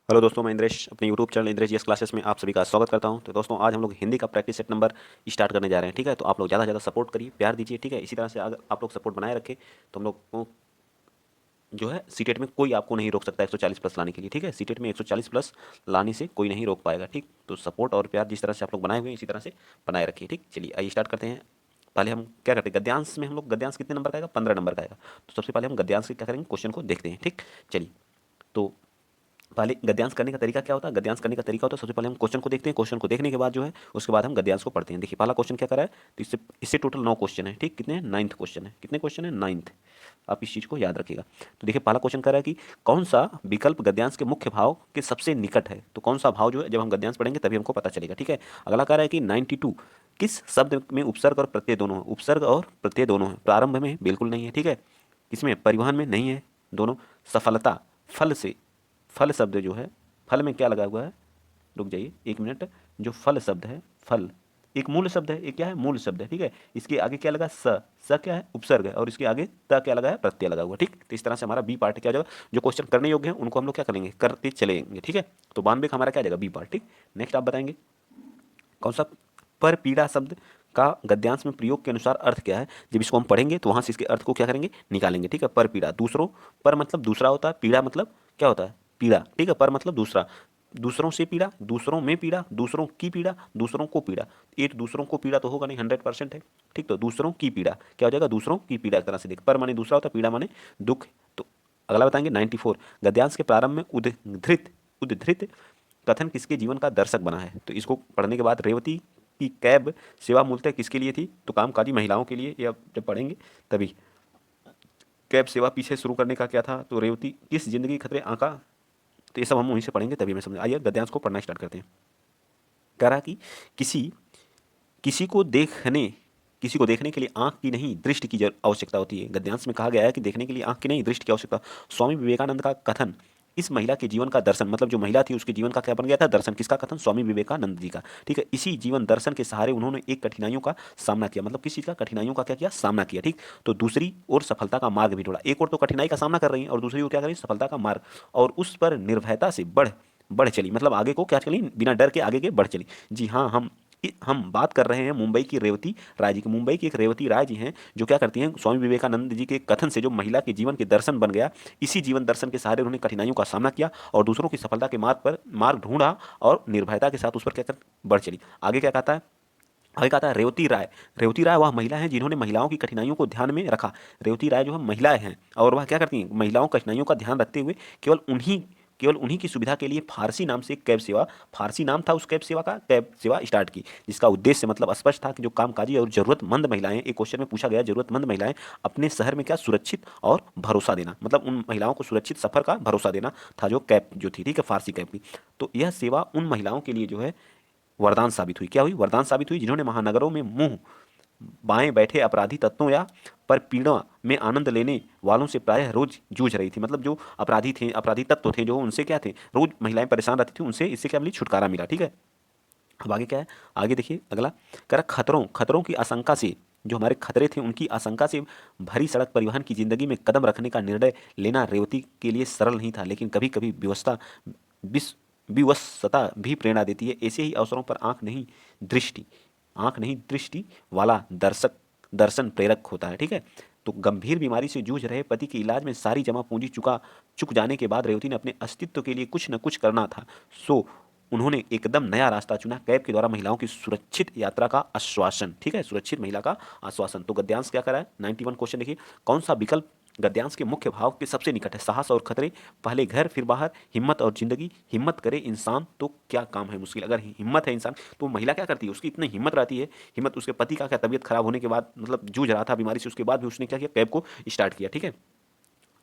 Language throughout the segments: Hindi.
हेलो दोस्तों, मैं इंद्रेश अपने YouTube channel Indresh GS classes में आप सभी का स्वागत करता हूं। तो दोस्तों, आज हम लोग हिंदी का प्रैक्टिस सेट नंबर स्टार्ट करने जा रहे हैं। ठीक है, तो आप लोग ज़्यादा से ज़्यादा सपोर्ट करिए, प्यार दीजिए। ठीक है, इसी तरह से अगर आप लोग सपोर्ट बनाए रखें तो हम लोग को जो है सीटेट में कोई आपको नहीं रोक सकता 140 प्लस लाने के लिए। ठीक है, सीटेट में 140 प्लस लाने से कोई नहीं रोक पाएगा। ठीक, तो सपोर्ट और प्यार जिस तरह से आप लोग बनाए हुए हैं इसी तरह से बनाए रखिए। ठीक, चलिए आइए स्टार्ट करते हैं। पहले हम क्या करते हैं, गद्यांश में हम लोग गद्यांश कितने नंबर का आएगा, 15 नंबर का आएगा। तो सबसे पहले हम गद्यांश के क्या करेंगे, क्वेश्चन को देखते हैं। ठीक, चलिए। तो पहले गद्यांश करने का तरीका क्या होता है, गद्यांश करने का तरीका होता है सबसे पहले हम क्वेश्चन को देखते हैं। क्वेश्चन को देखने के बाद जो है उसके बाद हम गद्यांश को पढ़ते हैं। देखिए पहला क्वेश्चन क्या करा है, तो इससे इससे टोटल 9 क्वेश्चन है। ठीक, कितने हैं, 9th क्वेश्चन है। कितने क्वेश्चन है, 9th। आप इस चीज को याद रखिएगा। तो देखिए पहला क्वेश्चन कह रहा है कि कौन सा विकल्प गद्यांश के मुख्य भाव के सबसे निकट है। तो कौन सा भाव जो है जब हम गद्यांश पढ़ेंगे तभी हमको पता चलेगा। ठीक है, अगला कह रहा है कि 92 किस शब्द में उपसर्ग और प्रत्यय दोनों है। उपसर्ग और प्रत्यय दोनों है। प्रारंभ में बिल्कुल नहीं है। ठीक है, इसमें परिवहन में नहीं है दोनों। सफलता, फल से, फल शब्द जो है, फल में क्या लगा हुआ है, रुक जाइए एक मिनट। जो फल शब्द है, फल एक मूल शब्द है। एक क्या है, मूल शब्द है। ठीक है, इसके आगे क्या लगा, स क्या है, उपसर्ग है। और इसके आगे त क्या लगा है, प्रत्यय लगा हुआ। ठीक, तो इस तरह से हमारा बी पार्ट क्या हो जाएगा। जो क्वेश्चन करने योग्य है उनको हम लोग क्या करेंगे, करते चलेंगे। ठीक है, तो 92 का हमारा क्या आ जाएगा, बी पार्ट। ठीक, नेक्स्ट आप बताएंगे कौन सा पर पीड़ा शब्द का गद्यांश में प्रयोग के अनुसार अर्थ क्या है। जब इसको हम पढ़ेंगे तो वहां से इसके अर्थ को क्या करेंगे, निकालेंगे। ठीक है, पर पीड़ा, दूसरों पर मतलब दूसरा होता है, पीड़ा मतलब क्या होता है, पीड़ा। ठीक है, पर मतलब दूसरा, दूसरों से पीड़ा, दूसरों में पीड़ा, दूसरों की पीड़ा, दूसरों को पीड़ा। एक दूसरों को पीड़ा तो होगा नहीं, 100% है। ठीक, तो दूसरों की पीड़ा क्या हो जाएगा, दूसरों की पीड़ा एक तरह से देख, पर माने दूसरा होता है, पीड़ा माने दुख। तो अगला बताएंगे 94 गद्यांश के प्रारंभ में उद्धृत उद्धृत कथन किसके जीवन का दर्शक बना है। तो इसको पढ़ने के बाद रेवती की कैब सेवा मूलतः किसके लिए थी, तो कामकाजी महिलाओं के लिए। या जब पढ़ेंगे तभी कैब सेवा पीछे शुरू करने का क्या था, तो रेवती किस जिंदगी खतरे आंका। तो ये सब हम वहीं से पढ़ेंगे तभी हमें समझ। आइए गद्यांश को पढ़ना स्टार्ट करते हैं। कह रहा कि किसी किसी को देखने किसी को देखने के लिए आंख की नहीं दृष्टि की आवश्यकता होती है। गद्यांश में कहा गया है कि देखने के लिए आंख की नहीं दृष्टि की आवश्यकता। स्वामी विवेकानंद का कथन इस महिला के जीवन का दर्शन, मतलब जो महिला थी उसके जीवन का क्या बन गया था, दर्शन। किसका कथन, स्वामी विवेकानंद जी का। ठीक है, इसी जीवन दर्शन के सहारे उन्होंने एक कठिनाइयों का सामना किया, मतलब किस चीज का, कठिनाइयों का क्या किया, सामना किया। ठीक, तो दूसरी ओर सफलता का मार्ग भी ढूंढा। एक और तो कठिनाई का सामना कर रही है और दूसरी ओर क्या कर रही है, सफलता का मार्ग। और उस पर निर्भयता से बढ़ बढ़ चली, मतलब आगे को क्या चली, बिना डर के आगे के बढ़ चली। जी हाँ, हम बात कर रहे हैं मुंबई की रेवती राय जी की। मुंबई की एक रेवती राय जी हैं जो क्या करती हैं, स्वामी विवेकानंद जी के कथन से जो महिला के जीवन के दर्शन बन गया, इसी जीवन दर्शन के सहारे उन्होंने कठिनाइयों का सामना किया और दूसरों की सफलता के मार्ग ढूंढा और निर्भयता के साथ उस पर क्या कर बढ़ चली। आगे क्या कहता है, आगे कहता है रेवती राय वह महिला है जिन्होंने महिलाओं की कठिनाइयों को ध्यान में रखा। रेवती राय जो है महिलाएं हैं और वह क्या करती हैं, महिलाओं की कठिनाइयों का ध्यान रखते हुए केवल उन्हीं की सुविधा के लिए फारसी नाम से एक कैब सेवा, फारसी नाम था उस कैब सेवा का, कैब सेवा स्टार्ट की, जिसका उद्देश्य मतलब स्पष्ट था कि जो कामकाजी और जरूरतमंद महिलाएं, एक क्वेश्चन में पूछा गया, जरूरतमंद महिलाएं अपने शहर में क्या सुरक्षित और भरोसा देना, मतलब उन महिलाओं को सुरक्षित सफर का भरोसा देना था जो कैब जो थी। ठीक है, फारसी कैब की। तो यह सेवा उन महिलाओं के लिए जो है वरदान साबित हुई। क्या हुई, वरदान साबित हुई, जिन्होंने महानगरों में मुंह बाएं बैठे अपराधी तत्वों या पर पीड़ा में आनंद लेने वालों से प्रायः रोज जूझ रही थी। मतलब जो अपराधी थे, अपराधी तत्व थे, जो उनसे क्या थे, रोज महिलाएं परेशान रहती थी उनसे, इससे क्या मिली, छुटकारा मिला। ठीक है, अब आगे क्या है, आगे देखिए अगला, कह रहा खतरों खतरों की आशंका से, जो हमारे खतरे थे उनकी आशंका से भरी सड़क परिवहन की जिंदगी में कदम रखने का निर्णय लेना रेवती के लिए सरल नहीं था, लेकिन कभी कभी व्यवस्था विस विवशता भी प्रेरणा देती है। ऐसे ही अवसरों पर दृष्टि आंख नहीं दृष्टि वाला दर्शन प्रेरक होता है। ठीक है, तो गंभीर बीमारी से जूझ रहे पति के इलाज में सारी जमा पूंजी चुक जाने के बाद रेवती ने अपने अस्तित्व के लिए कुछ न कुछ करना था। सो उन्होंने एकदम नया रास्ता चुना, कैब के द्वारा महिलाओं की सुरक्षित यात्रा का आश्वासन। ठीक है, सुरक्षित महिला का आश्वासन। तो गद्यांश क्या करा है, 91 क्वेश्चन देखिए, कौन सा विकल्प गद्यांश के मुख्य भाव के सबसे निकट है। साहस और खतरे, पहले घर फिर बाहर, हिम्मत और जिंदगी, हिम्मत करे इंसान तो क्या काम है मुश्किल। अगर हिम्मत है इंसान तो महिला क्या करती है, उसकी इतनी हिम्मत रहती है, हिम्मत उसके पति का क्या तबीयत खराब होने के बाद, मतलब जूझ रहा था बीमारी से, उसके बाद भी उसने क्या किया, कैब को स्टार्ट किया। ठीक है,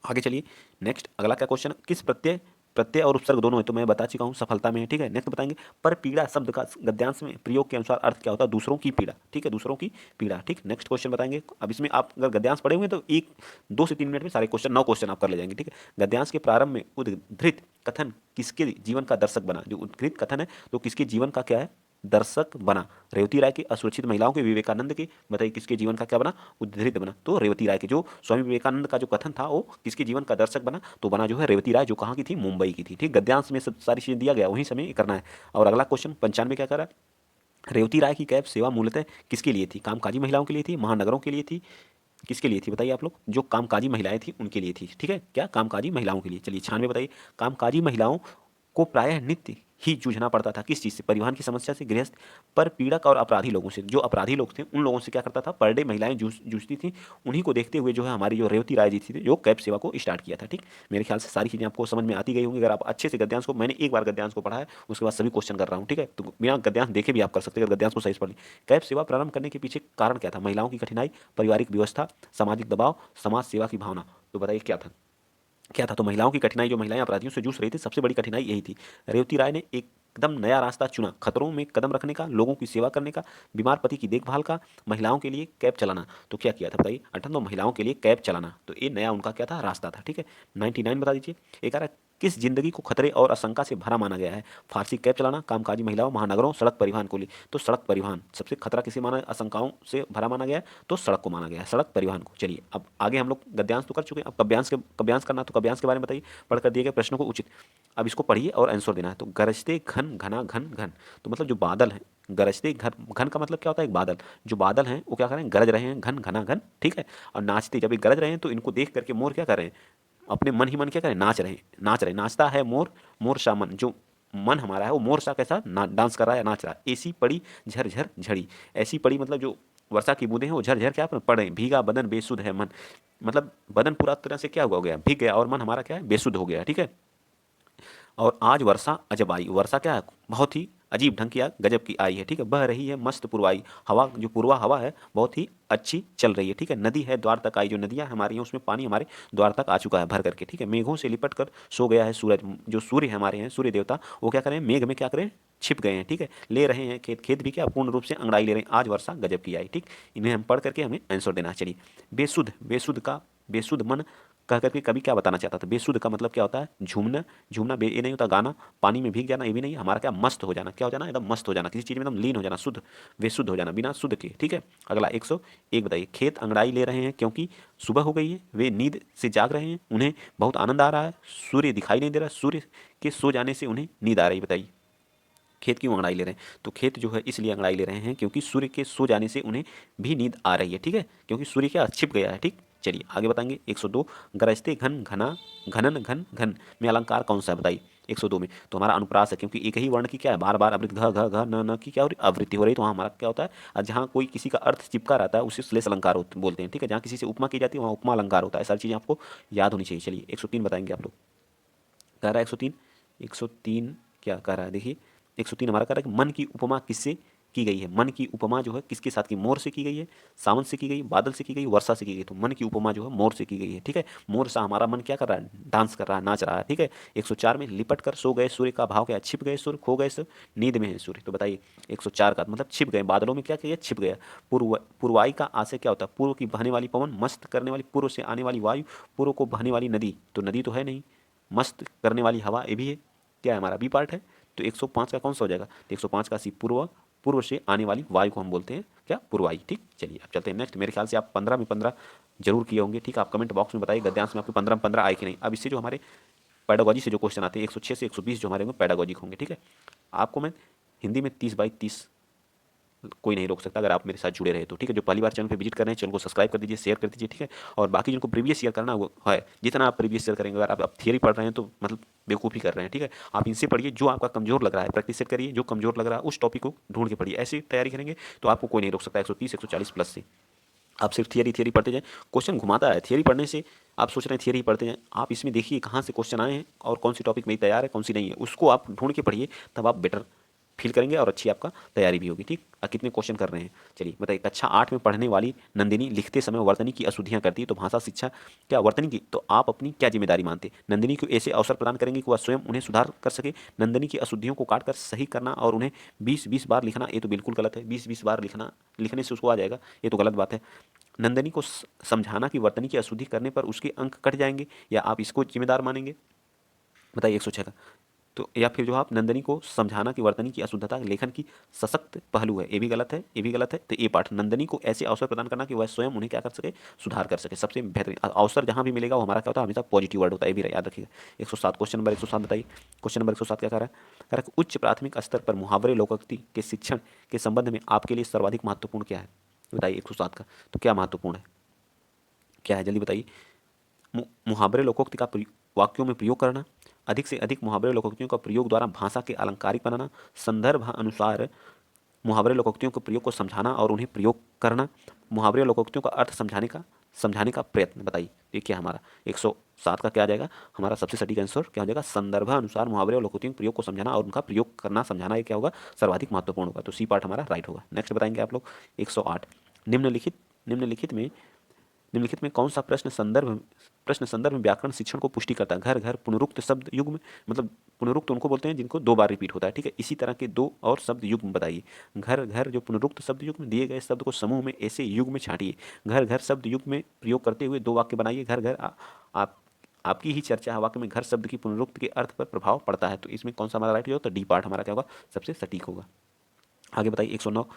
आगे चलिए। नेक्स्ट अगला क्या क्वेश्चन, किस प्रत्यय प्रत्यय और उपसर्ग दोनों है, तो मैं बता चुका हूं सफलता में है। ठीक है, नेक्स्ट बताएंगे पर पीड़ा शब्द का गद्यांश में प्रयोग के अनुसार अर्थ क्या होता है, दूसरों की पीड़ा। ठीक है, दूसरों की पीड़ा। ठीक, नेक्स्ट क्वेश्चन बताएंगे। अब इसमें आप अगर गद्यांश पढ़े हुए हैं तो 2 से 3 मिनट में सारे क्वेश्चन, 9 क्वेश्चन आप कर ले जाएंगे। ठीक है, गद्यांश के प्रारंभ में उद्धृत कथन किसके जीवन का दर्शक बना। जो उद्धृत कथन है तो किसके जीवन का क्या है, दर्शक बना। रेवती राय के असुरक्षित महिलाओं के विवेकानंद के, बताइए किसके जीवन का क्या बना, उद्धृत बना। तो रेवती राय के, जो स्वामी विवेकानंद का जो कथन था वो किसके जीवन का दर्शक बना, तो बना जो है रेवती राय, जो कहाँ की थी, मुंबई की थी। ठीक, गद्यांश में सब सारी चीजें दिया गया, वहीं समय करना है। और अगला क्वेश्चन 95 क्या करा, रेवती राय की कैब सेवा मूलतः किसके लिए थी, कामकाजी महिलाओं के लिए थी, महानगरों के लिए थी, किसके लिए थी बताइए आप लोग, जो कामकाजी महिलाएं थी उनके लिए थी। ठीक है, क्या कामकाजी महिलाओं के लिए। चलिए 96 बताइए, कामकाजी महिलाओं को प्रायः नित्य ही जूझना पड़ता था किस चीज़ से, परिवहन की समस्या से, गृहस्थ पर पीड़क और अपराधी लोगों से। जो अपराधी लोग थे उन लोगों से क्या करता था, पर डे महिलाएं जूझती थी। उन्हीं को देखते हुए जो है हमारी जो रेवती राय जी थी जो कैब सेवा को स्टार्ट किया था। ठीक, मेरे ख्याल से सारी चीज़ें आपको समझ में आती गई होंगी। अगर आप अच्छे से गद्यांश को, मैंने एक बार गद्यांश को पढ़ा है, उसके बाद सभी क्वेश्चन कर रहा हूँ। ठीक है, तो बिना गद्यांश देखे भी आप कर सकते हैं अगर गद्यांश को सही से पढ़ ली। कैब सेवा प्रारंभ करने के पीछे कारण क्या था, महिलाओं की कठिनाई, पारिवारिक व्यवस्था, सामाजिक दबाव, समाज सेवा की भावना। तो बताइए क्या था, क्या था। तो महिलाओं की कठिनाई, जो महिलाएं अपराधियों से जूझ रही थी, सबसे बड़ी कठिनाई यही थी। रेवती राय ने एकदम नया रास्ता चुना, खतरों में कदम रखने का, लोगों की सेवा करने का, बीमार पति की देखभाल का, महिलाओं के लिए कैब चलाना। तो क्या किया था बताइए, 58 महिलाओं के लिए कैब चलाना, तो ये नया उनका क्या था, रास्ता था। ठीक है, 99 बता दीजिए। एक आ रहा है, किस जिंदगी को खतरे और आशंका से भरा माना गया है, फारसी कैब चलाना, कामकाजी महिलाओं, महानगरों, सड़क परिवहन को लिए। तो सड़क परिवहन सबसे खतरा किसे माना, आशंकाओं से भरा माना गया है, तो सड़क को माना गया है, सड़क परिवहन को। चलिए अब आगे हम लोग गद्यांश तो कर चुके हैं, अब कव्यांश करना, तो कव्यांश के बारे में बताइए, पढ़कर दिए गए प्रश्नों को उचित। अब इसको पढ़िए और आंसर देना है। तो गरजते घन घना घन घन, तो मतलब जो बादल है, गरजते घन घन का मतलब क्या होता है, एक बादल, जो बादल हैं वो क्या कर रहे हैं, गरज रहे हैं, घन घना घन। ठीक है, और नाचते, जब ये गरज रहे हैं तो इनको देख करके मोर क्या कर रहे हैं, अपने मन ही मन क्या करें, नाच रहे हैं, नाचता है मोर, मोर सा मन, जो मन हमारा है वो मोर सा कैसा डांस कर रहा है, नाच रहा है। ऐसी पड़ी झरझर झड़ी, ऐसी पड़ी मतलब जो वर्षा की बूंदें हैं वो झरझर क्या पड़ रही, भीगा बदन बेसुध है मन, मतलब बदन पूरा तरह से क्या हुआ, हो गया, भीग गया, और मन हमारा क्या है, बेसुध हो गया। ठीक है, और आज वर्षा अजब आई, वर्षा क्या है, बहुत ही अजीब ढंग की गजब की आई है। ठीक है, बह रही है मस्त पुरवाई हवा, जो पूर्वा हवा है बहुत ही अच्छी चल रही है। ठीक है, नदी है द्वार तक आई, जो नदियां हमारी हैं उसमें पानी हमारे द्वार तक आ चुका है भर करके। ठीक है, मेघों से लिपट कर सो गया है सूरज, जो सूर्य हमारे हैं, सूर्य देवता, वो क्या करें, मेघ में क्या करें, छिप गए हैं। ठीक है, ले रहे हैं खेत, खेत भी क्या पूर्ण रूप से अंगड़ाई ले रहे हैं, आज वर्षा गजब की आई। ठीक, इन्हें हम पढ़ करके हमें आंसर देना है। चलिए, बेसुध, बेसुध का, बेसुध मन कह करके कभी क्या बताना चाहता था, बेसुध का मतलब क्या होता है, झूमना, झूमना ये नहीं होता गाना, पानी में भीग जाना ये भी नहीं, हमारा क्या, मस्त हो जाना, क्या हो जाना, एकदम मस्त हो जाना, किसी चीज़ में एकदम लीन हो जाना, शुद्ध, बेशुद्ध हो जाना, बिना शुद्ध के। ठीक है, अगला 101 बताइए, खेत अंगड़ाई ले रहे हैं क्योंकि सुबह हो गई है, वे नींद से जाग रहे हैं, उन्हें बहुत आनंद आ रहा है, सूर्य दिखाई नहीं दे रहा, सूर्य के सो जाने से उन्हें नींद आ रही। बताइए खेत क्यों अंगड़ाई ले रहे हैं, तो खेत जो है इसलिए अंगड़ाई ले रहे हैं क्योंकि सूर्य के सो जाने से उन्हें भी नींद आ रही है। ठीक है, क्योंकि सूर्य क्या छिप गया है। ठीक, चलिए आगे बताएंगे 102, गरजते घन घना घनन घन घन में अलंकार कौन सा है बताइए 102 में, तो हमारा अनुप्रास है, क्योंकि एक ही वर्ण की क्या है, बार बार आवृत्ति, घ घ घ न की क्या हो रही, आवृत्ति हो रही, तो वहाँ हमारा क्या होता है, जहाँ कोई किसी का अर्थ चिपका रहता है उसे श्लेष अलंकार बोलते हैं। ठीक है, जहाँ किसी से उपमा की जाती है वहाँ उपमा अलंकार होता है। सारी चीज़ें आपको याद होनी चाहिए। चलिए 103 बताएंगे आप लोग, कह रहा है 103, 103 क्या कह रहा है देखिए, 103 हमारा कह रहा है कि मन की उपमा किससे की गई है, मन की उपमा जो है किसके साथ की, मोर से की गई है, सावन से की गई, बादल से की गई, वर्षा से की गई, तो मन की उपमा जो है मोर से की गई है। ठीक है, मोर सा हमारा मन क्या कर रहा है, डांस कर रहा है, नाच रहा है। ठीक है, 104 में लिपट कर सो गए सूर्य का भाव क्या है, छिप गए सूर्य, खो गए सूर्य, नींद में है सूर्य। तो बताइए 104 का मतलब छिप गए, बादलों में क्या किया, छिप गया। पूर्वाई का आशय क्या होता है, पूर्व की बहने वाली पवन, मस्त करने वाली, पूर्व से आने वाली वायु, पूर्व को बहने वाली नदी, तो नदी तो है नहीं, मस्त करने वाली हवा ये भी है, क्या है हमारा बी पार्ट है। तो 105 का कौन सा हो जाएगा, तो 105 का सी, पूर्व, पूर्व से आने वाली वायु को हम बोलते हैं क्या, पूर्वाई। ठीक, चलिए अब चलते हैं नेक्स्ट। मेरे ख्याल से आप 15 में 15 जरूर किए होंगे। ठीक, आप कमेंट बॉक्स में बताइए गद्यांश में आपके 15 में 15 आए कि नहीं। अब इससे जो हमारे पैडागोजी से जो क्वेश्चन आते हैं 106 से 120 जो हमारे होंगे पैडागोजिक होंगे। ठीक है, आपको मैं हिंदी में 30/30 कोई नहीं रोक सकता अगर आप मेरे साथ जुड़े रहे तो। ठीक है, जो पहली बार चैनल पे विजिट कर रहे हैं चैनल को सब्सक्राइब कर दीजिए, शेयर कर दीजिए। ठीक है, और बाकी जिनको प्रीवियस ईयर करना वो है, जितना आप प्रीवियस ईयर करेंगे, अगर आप थियरी पढ़ रहे हैं तो मतलब बेवकूफ़ी कर रहे हैं। ठीक है, आप इनसे पढ़िए, जो आपका कमजोर लग रहा है प्रैक्टिस सेट करिए, जो कमजोर लग रहा है उस टॉपिक को ढूंढ के पढ़िए, ऐसी तैयारी करेंगे तो आपको कोई नहीं रोक सकता 130 140 प्लस से। आप सिर्फ थियरी थियरी पढ़ते जाएं, क्वेश्चन घुमाता है थियरी पढ़ने से, आप सोच रहे हैं थियरी पढ़ते जाएं, आप इसमें देखिए कहाँ से क्वेश्चन आए हैं और कौन सी टॉपिक में तैयार है कौन सी नहीं है, उसको आप ढूंढ के पढ़िए, तब आप बेटर फील करेंगे और अच्छी आपका तैयारी भी होगी। ठीक, कितने क्वेश्चन कर रहे हैं चलिए बताइए। कक्षा 8 में पढ़ने वाली नंदिनी लिखते समय वर्तनी की अशुद्धियां करती है, तो भाषा शिक्षा क्या वर्तनी की, तो आप अपनी क्या जिम्मेदारी मानते, नंदिनी को ऐसे अवसर प्रदान करेंगे कि वह स्वयं उन्हें सुधार कर सके। नंदिनी की अशुद्धियों को काटकर सही करना और उन्हें 20-20 बार लिखना, ये तो बिल्कुल गलत है। 20-20 बार लिखना, लिखने से उसको आ जाएगा, ये तो गलत बात है। नंदिनी को समझाना कि वर्तनी की अशुद्धि करने पर उसके अंक कट जाएंगे, या आप इसको जिम्मेदार मानेंगे बताइए 106 का। तो या फिर जो आप नंदनी को समझाना कि वर्तनी की अशुद्धता लेखन की सशक्त पहलू है, ये भी गलत है, ये भी गलत है। तो ये पाठ नंदनी को ऐसे अवसर प्रदान करना कि वह स्वयं उन्हें क्या कर सके, सुधार कर सके। सबसे बेहतरीन अवसर जहां भी मिलेगा वो हमारा क्या होता है, हमेशा पॉजिटिव वर्ड होता है, ये भी याद रखिएगा। 107 क्वेश्चन नंबर 107 बताइए। क्वेश्चन नंबर 107 क्या कह रहा है, कह रहा है कि उच्च प्राथमिक स्तर पर मुहावरे लोकोक्ति के शिक्षण के संबंध में आपके लिए सर्वाधिक महत्वपूर्ण क्या है, बताइए 107 का। तो क्या महत्वपूर्ण है, क्या है, जल्दी बताइए। मुहावरे लोकोक्ति का वाक्यों में प्रयोग करना, अधिक से अधिक मुहावरे लोकोक्तियों का प्रयोग द्वारा भाषा के अलंकारिक बनाना, संदर्भ अनुसार मुहावरे लोकोक्तियों के प्रयोग को समझाना और उन्हें प्रयोग करना, मुहावरे लोकोक्तियों का अर्थ समझाने का प्रयत्न। बताइए ये क्या हमारा 107 का क्या आ जाएगा, हमारा सबसे सटीक आंसर क्या हो जाएगा, संदर्भ अनुसार मुहावरे और लोकोक्तियों के प्रयोग को समझाना और उनका प्रयोग करना, समझाना, ये क्या होगा, सर्वाधिक महत्वपूर्ण होगा। तो सी पार्ट हमारा राइट होगा। नेक्स्ट बताएंगे आप लोग 108। निम्नलिखित में कौन सा प्रश्न संदर्भ में व्याकरण शिक्षण को पुष्टि करता है। घर घर पुनरुक्त शब्द युग्म, मतलब पुनरुक्त उनको बोलते हैं जिनको 2 बार रिपीट होता है, ठीक है। इसी तरह के 2 और शब्द युग्म बताइए। घर घर जो पुनरुक्त शब्द युग्म, दिए गए शब्द को समूह में ऐसे युग्म में छांटिए। घर घर शब्द युग्म में प्रयोग करते हुए 2 वाक्य बनाइए। घर घर आप आपकी ही चर्चा है, वाक्य में घर शब्द की पुनरुक्त के अर्थ पर प्रभाव पड़ता है। तो इसमें कौन सा हमारा राइट हो, तो डी पार्ट हमारा क्या होगा, सबसे सटीक होगा। आगे बताइए 109।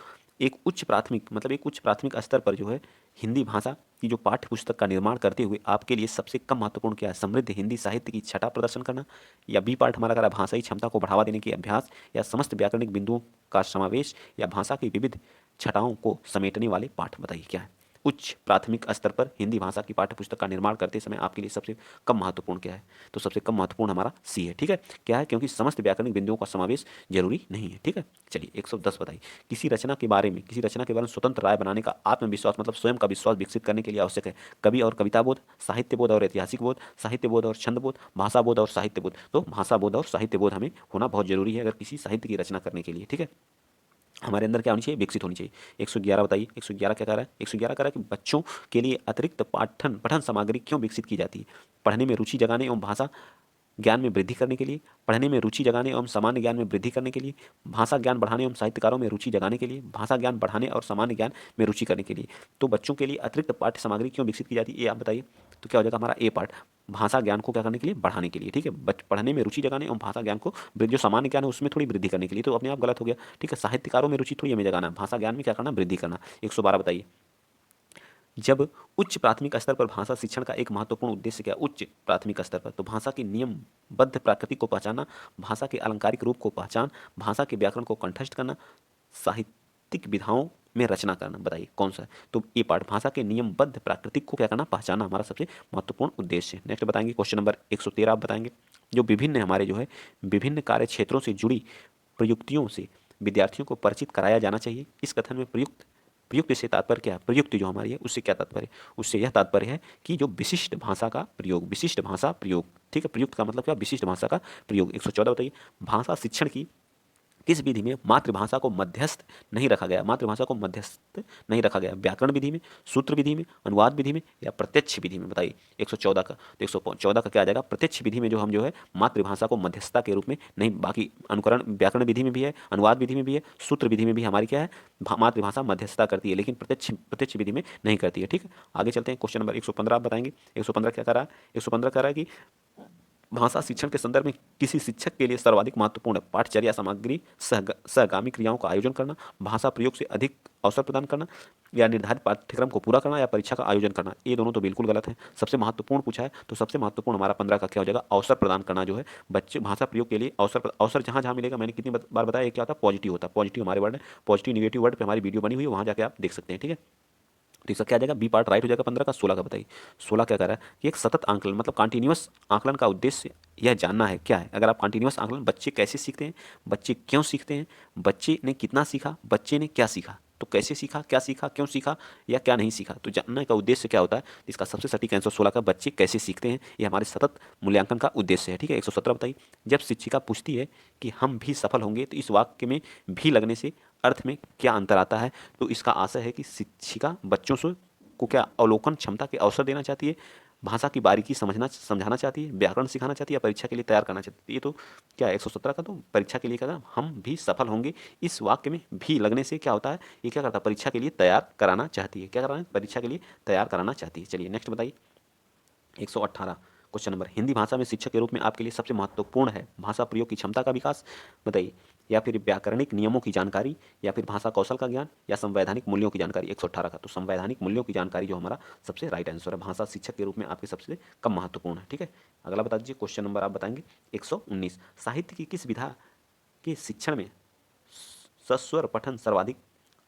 एक उच्च प्राथमिक स्तर पर जो है हिंदी भाषा की जो पाठ्य पुस्तक का निर्माण करते हुए आपके लिए सबसे कम महत्वपूर्ण क्या है, समृद्ध हिंदी साहित्य की छटा प्रदर्शन करना, या बी पार्ट हमारा करा भाषाई क्षमता को बढ़ावा देने के अभ्यास, या समस्त व्याकरणिक बिंदुओं का समावेश, या भाषा की विविध छटाओं को समेटने वाले पाठ। बताइए क्या है। उच्च प्राथमिक स्तर पर हिंदी भाषा की पाठ्य पुस्तक का निर्माण करते समय आपके लिए सबसे कम महत्वपूर्ण क्या है, तो सबसे कम महत्वपूर्ण हमारा सी है, ठीक है। क्या है, क्योंकि समस्त व्याकरणिक बिंदुओं का समावेश जरूरी नहीं है, ठीक है। चलिए 110 बताइए। किसी रचना के बारे में स्वतंत्र राय बनाने का आत्मविश्वास, मतलब स्वयं का विश्वास विकसित करने के लिए आवश्यक है कवि और कविता बोध, साहित्य बोध और ऐतिहासिक बोध, साहित्य बोध और छंद बोध, भाषा बोध और साहित्य बोध। तो भाषा बोध और साहित्य बोध हमें होना बहुत जरूरी है अगर किसी साहित्य की रचना करने के लिए, ठीक है। हमारे अंदर क्या होनी चाहिए, विकसित होनी चाहिए। 111 बताइए। 111 क्या कह रहा है, 111 कह रहा है कि बच्चों के लिए अतिरिक्त पठन सामग्री क्यों विकसित की जाती है। पढ़ने में रुचि जगाने एवं भाषा ज्ञान में वृद्धि करने के लिए, पढ़ने में रुचि जगाने एवं सामान्य ज्ञान में वृद्धि करने के लिए, भाषा ज्ञान बढ़ाने एवं साहित्यकारों में रुचि जगाने के लिए, भाषा ज्ञान बढ़ाने और सामान्य ज्ञान में रुचि करने के लिए। तो बच्चों के लिए अतिरिक्त पाठ्य सामग्री क्यों विकसित की जाती है, ये आप बताइए। तो क्या हो जाएगा हमारा ए पार्ट, भाषा ज्ञान को क्या करने के लिए, बढ़ाने के लिए, ठीक है। पढ़ने में रुचि जगाने एवं भाषा ज्ञान को जो सामान्य ज्ञान है उसमें थोड़ी वृद्धि करने के लिए, तो अपने आप गलत हो गया, ठीक है। साहित्यकारों में रुचि थोड़ी हमें जगाना, भाषा ज्ञान में क्या करना, वृद्धि करना। 112 बताइए। जब उच्च प्राथमिक स्तर पर भाषा शिक्षण का एक महत्वपूर्ण उद्देश्य क्या, उच्च प्राथमिक स्तर पर तो भाषा की नियमबद्ध प्रकृति को पहचानना, भाषा के अलंकारिक रूप को पहचान, भाषा के व्याकरण को कंठस्थ करना, साहित्यिक विधाओं में रचना करना। बताइए कौन सा है, तो ये पाठ भाषा के नियमबद्ध प्राकृतिक को क्या करना, पहचानना हमारा सबसे महत्वपूर्ण उद्देश्य है। नेक्स्ट बताएंगे क्वेश्चन नंबर 113 आप बताएंगे। जो विभिन्न हमारे जो है विभिन्न कार्य क्षेत्रों से जुड़ी प्रयुक्तियों से विद्यार्थियों को परिचित कराया जाना चाहिए। इस कथन में प्रयुक्त प्रयुक्त से तात्पर्य क्या है, प्रयुक्त जो हमारी है उससे क्या तात्पर्य, उससे यह तात्पर्य है कि जो विशिष्ट भाषा का प्रयोग, विशिष्ट भाषा प्रयोग, ठीक है। प्रयुक्त का मतलब क्या, विशिष्ट भाषा का प्रयोग। 114 बताइए। भाषा शिक्षण की किस विधि में मातृभाषा को मध्यस्थ नहीं रखा गया, मातृभाषा को मध्यस्थ नहीं रखा गया, व्याकरण विधि में, सूत्र विधि में, अनुवाद विधि में, या प्रत्यक्ष विधि में। बताइए 114 का। तो 114 का क्या आ जाएगा, प्रत्यक्ष विधि में जो हम जो है मातृभाषा को मध्यस्थता के रूप में नहीं, बाकी अनुकरण व्याकरण विधि में भी है, अनुवाद विधि में भी है, सूत्र विधि में भी हमारी क्या है, मातृभाषा मध्यस्थता करती है, लेकिन प्रत्यक्ष विधि में नहीं करती है, ठीक है। आगे चलते हैं क्वेश्चन नंबर 115 आप बताएंगे। 115 क्या कर रहा है, 115 कह रहा है कि भाषा शिक्षण के संदर्भ में किसी शिक्षक के लिए सर्वाधिक महत्वपूर्ण पाठचर्या सामग्री सहगामी क्रियाओं का आयोजन करना, भाषा प्रयोग से अधिक अवसर प्रदान करना, या निर्धारित पाठ्यक्रम को पूरा करना, या परीक्षा का आयोजन करना। ये दोनों तो बिल्कुल गलत है। सबसे महत्वपूर्ण पूछा है तो सबसे महत्वपूर्ण हमारा 15 का क्या हो जाएगा, अवसर प्रदान करना जो है बच्चे भाषा प्रयोग के लिए अवसर जहां जहां मिलेगा। मैंने कितनी बार बताया, एक क्या होता है, पॉजिटिव होता है, पॉजिटिव हमारे वर्ड है, पॉजिटिव निगेटिव वर्ड पे हमारी वीडियो बनी हुई है, वहां जाके आप देख सकते हैं, ठीक है। तो इसका क्या आ जाएगा, बी पार्ट राइट हो जाएगा 15 का। 16 का बताइए। 16 क्या कर रहा है कि एक सतत आंकलन, मतलब कंटिन्यूअस आंकलन का उद्देश्य यह जानना है क्या है। अगर आप कंटिन्यूअस आंकलन, बच्चे कैसे सीखते हैं, बच्चे क्यों सीखते हैं, बच्चे ने कितना सीखा, बच्चे ने क्या सीखा, तो कैसे सीखा, क्या सीखा, क्यों सीखा, या क्या नहीं सीखा, तो जानने का उद्देश्य क्या होता है। इसका सबसे सटीक आंसर 16 का, बच्चे कैसे सीखते हैं, ये हमारे सतत मूल्यांकन का उद्देश्य है, ठीक है। 117 बताइए। जब शिक्षिका पूछती है कि हम भी सफल होंगे, तो इस वाक्य में भी लगने से अर्थ में क्या अंतर आता है, तो इसका आशय है कि शिक्षिका बच्चों से को क्या अवलोकन क्षमता के अवसर देना चाहती है, भाषा की बारीकी समझाना चाहती है, व्याकरण सिखाना चाहती है, या परीक्षा के लिए तैयार करना चाहती है। ये तो क्या 117 का, तो परीक्षा के लिए क्या, हम भी सफल होंगे, इस वाक्य में भी लगने से क्या होता है, ये क्या करता है, परीक्षा के लिए तैयार कराना चाहती है, क्या कराना है, परीक्षा के लिए तैयार कराना चाहती है। चलिए नेक्स्ट बताइए 118। क्वेश्चन नंबर, हिंदी भाषा में शिक्षक के रूप में आपके लिए सबसे महत्वपूर्ण है भाषा प्रयोग की क्षमता का विकास, बताइए, या फिर व्याकरणिक नियमों की जानकारी, या फिर भाषा कौशल का ज्ञान, या संवैधानिक मूल्यों की जानकारी। 118 का, तो संवैधानिक मूल्यों की जानकारी जो हमारा सबसे राइट आंसर है, भाषा शिक्षक के रूप में आपके सबसे कम महत्वपूर्ण है। ठीक है, अगला बता दीजिए क्वेश्चन नंबर आप बताएंगे 119, साहित्य की किस विधा के शिक्षण में सस्वर पठन सर्वाधिक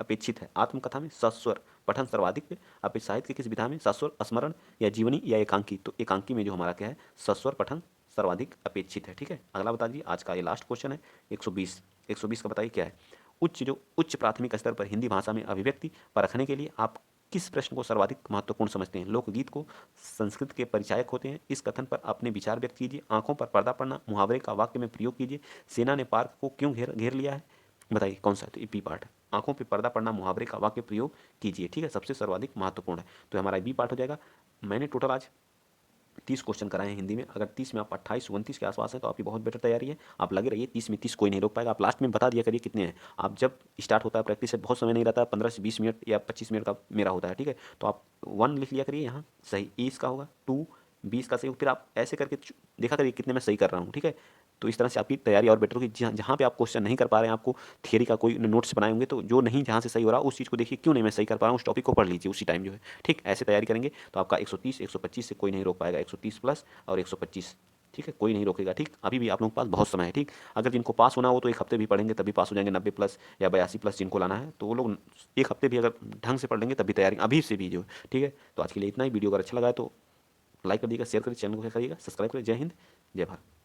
अपेक्षित है। आत्मकथा में सस्वर पठन सर्वाधिक अपेक्षित, साहित्य की किस विधा में सस्वर स्मरण या जीवनी या एकांकी, तो एकांकी में जो हमारा क्या है सस्वर पठन सर्वाधिक अपेक्षित है। ठीक है, अगला बता दीजिए, आज का ये लास्ट क्वेश्चन है 120। 120 का बताइए क्या है, उच्च प्राथमिक स्तर पर हिंदी भाषा में अभिव्यक्ति परखने के लिए आप किस प्रश्न को सर्वाधिक महत्वपूर्ण समझते हैं। लोकगीत को संस्कृत के परिचायक होते हैं, इस कथन पर अपने विचार व्यक्त कीजिए। आंखों पर पर्दा पड़ना मुहावरे का वाक्य में प्रयोग कीजिए। सेना ने पार्क को क्यों घेर घेर लिया है, बताइए कौन सा है, तो ये बी पार्ट है। आंखों पे पर्दा पड़ना मुहावरे का वाक्य प्रयोग कीजिए। ठीक है, सबसे सर्वाधिक महत्वपूर्ण है, तो हमारा बी पार्ट हो जाएगा। मैंने टोटल आज 30 क्वेश्चन कराए हैं हिंदी में। अगर 30 में आप 28-29 के आसपास हैं तो आपकी बहुत बेटर तैयारी है। आप लगे रहिए, 30 में 30 कोई नहीं रोक पाएगा। आप लास्ट में बता दिया करिए कितने हैं। आप जब स्टार्ट होता है प्रैक्टिस से बहुत समय नहीं रहता है, 15 से 20 मिनट या 25 मिनट का मेरा होता है। ठीक है, तो आप 1 लिख लिया करिए यहाँ, सही ए इसका होगा, 2 20 का सही, फिर आप ऐसे करके देखा करिए कितने में सही कर रहा हूँ। ठीक है, तो इस तरह से आपकी तैयारी और बेटर होगी। जहाँ जहाँ पे आप क्वेश्चन नहीं कर पा रहे हैं, आपको थियरी का कोई नोट्स बनाए होंगे, तो जो नहीं जहाँ से सही हो रहा उस चीज़ को देखिए, क्यों नहीं मैं सही कर पा रहा हूँ, उस टॉपिक को पढ़ लीजिए उसी टाइम जो है। ठीक, ऐसे तैयारी करेंगे तो आपका 130 125 से कोई नहीं रोक पाएगा, 130 प्लस और 125। ठीक है, कोई नहीं रोकेगा। ठीक, अभी भी आप लोगों के पास बहुत समय है। ठीक, अगर जिनको पास होना हो तो 1 हफ्ते भी पढ़ेंगे तभी पास हो जाएंगे, 90 प्लस या 82 प्लस जिनको लाना है, तो वो लोग 1 हफ्ते भी अगर ढंग से पढ़ लेंगे तभी तैयारी अभी से भी जो। ठीक है, तो आज के लिए इतना ही। वीडियो अगर अच्छा लगा है तो लाइक कर दीजिएगा, शेयर करिए, चैनल को करिएगा सब्सक्राइब करिए। जय हिंद, जय भारत।